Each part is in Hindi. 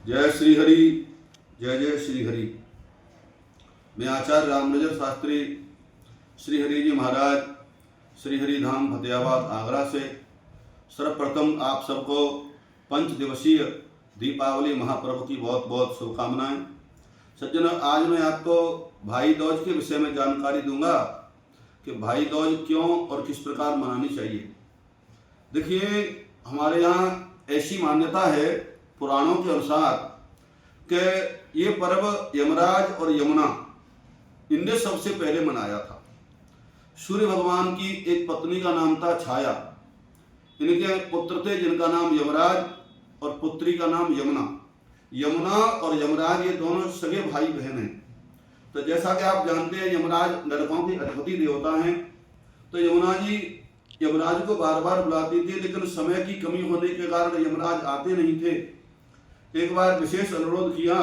जय श्री हरि, जय जय श्री हरि। मैं आचार्य रामनजर शास्त्री श्री हरि जी महाराज श्री हरि धाम फतेहाबाद आगरा से सर्वप्रथम आप सबको पंच दिवसीय दीपावली महापर्व की बहुत बहुत शुभकामनाएं। सज्जनों, आज मैं आपको भाई दूज के विषय में जानकारी दूंगा कि भाई दूज क्यों और किस प्रकार मनानी चाहिए। देखिए, हमारे यहाँ ऐसी मान्यता है पुराणों के अनुसार कि ये पर्व यमराज और यमुना इनने सबसे पहले मनाया था। सूर्य भगवान की एक पत्नी का नाम था छाया, इनके पुत्र थे जिनका नाम यमराज और पुत्री का नाम यमुना। यमुना और यमराज ये दोनों सगे भाई बहन हैं। तो जैसा कि आप जानते हैं, यमराज नरकों के अधिपति देवता हैं। तो यमुना जी यमराज को बार बार बुलाती थी, लेकिन समय की कमी होने के कारण यमराज आते नहीं थे। एक बार विशेष अनुरोध किया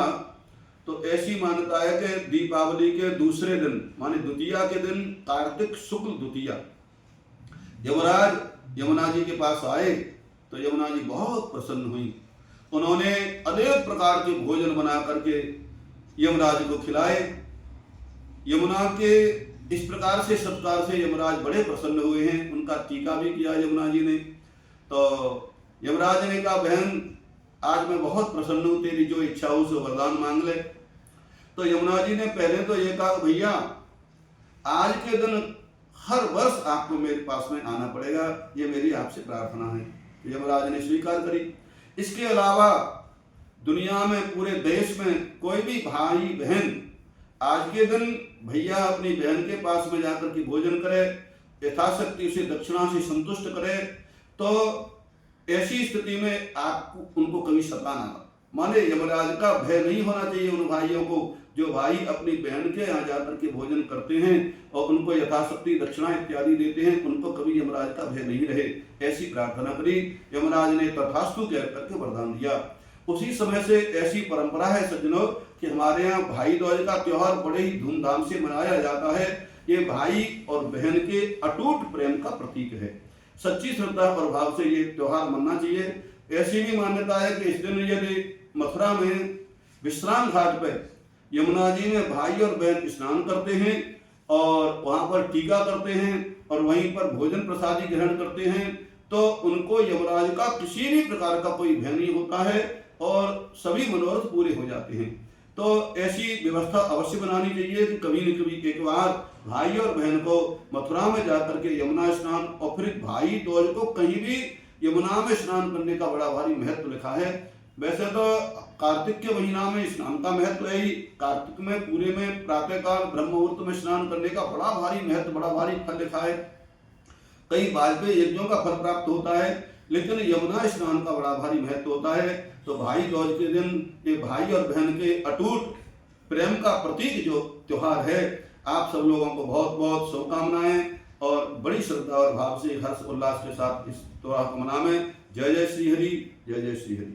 तो ऐसी मान्यता है कि दीपावली के दूसरे दिन माने द्वितीया के दिन, कार्तिक शुक्ल द्वितीया, यमराज यमुना जी के पास आए तो यमुना जी बहुत प्रसन्न हुई। उन्होंने अनेक प्रकार के भोजन बना करके यमराज को खिलाए। यमुना के इस प्रकार से सत्कार से यमराज बड़े प्रसन्न हुए हैं। उनका टीका भी किया यमुना जी ने। तो यमराज ने कहा, बहन आज मैं बहुत प्रसन्न हूँ, तेरी जो इच्छा हो सो वरदान मांग ले। तो यमुना जी ने पहले तो ये कहा, भैया आज के दिन हर वर्ष आपको मेरे पास में आना पड़ेगा, ये मेरी आपसे प्रार्थना है। यमराज ने स्वीकार करी। इसके अलावा दुनिया में पूरे देश में कोई भी भाई बहन आज के दिन भैया अपनी बहन के पास में जाकर के भोजन करे, यथाशक्ति उसे दक्षिणा से संतुष्ट करे, तो ऐसी स्थिति में आपको उनको कभी सताना माने यमराज का भय नहीं होना चाहिए उन भाइयों को। जो भाई अपनी बहन के यहाँ जाकर के भोजन करते हैं और उनको यथाशक्ति दक्षिणा इत्यादि देते हैं, उनको कभी यमराज का भय नहीं रहे, ऐसी प्रार्थना करी। यमराज ने तथास्तु कह करके वरदान दिया। उसी समय से ऐसी परंपरा है सज्जनों कि हमारे यहाँ भाई दूज का त्योहार बड़े ही धूमधाम से मनाया जाता है। ये भाई और बहन के अटूट प्रेम का प्रतीक है। सच्ची श्रद्धा और भाव से ये त्योहार मनना चाहिए। ऐसी भी मान्यता है कि इस दिन यदि मथुरा में विश्राम घाट पर यमुना जी में भाई और बहन स्नान करते हैं और वहां पर टीका करते हैं और वहीं पर भोजन प्रसादी ग्रहण करते हैं, तो उनको यमराज का किसी भी प्रकार का कोई भय नहीं होता है और सभी मनोरथ पूरे हो जाते हैं। तो ऐसी व्यवस्था अवश्य बनानी चाहिए कि कभी न कभी एक बार भाई और बहन को मथुरा में जाकर के यमुना स्नान, और फिर भाई दूज को कहीं भी यमुना में स्नान करने का बड़ा भारी महत्व लिखा है। वैसे तो कार्तिक के महीना में स्नान का महत्व है ही। कार्तिक में पूरे में प्रातःकाल ब्रह्म मुहूर्त में स्नान करने का बड़ा भारी महत्व, बड़ा भारी फल लिखा है। कई वाजपेयी यज्ञों का फल प्राप्त होता है, लेकिन यमुना स्नान का बड़ा भारी महत्व होता है। तो भाई दूज के दिन ये भाई और बहन के अटूट प्रेम का प्रतीक जो त्योहार है, आप सब लोगों को बहुत बहुत शुभकामनाएं और बड़ी श्रद्धा और भाव से हर्ष उल्लास के साथ इस त्योहार को मनाएं। जय जय श्री हरि, जय जय श्री हरि।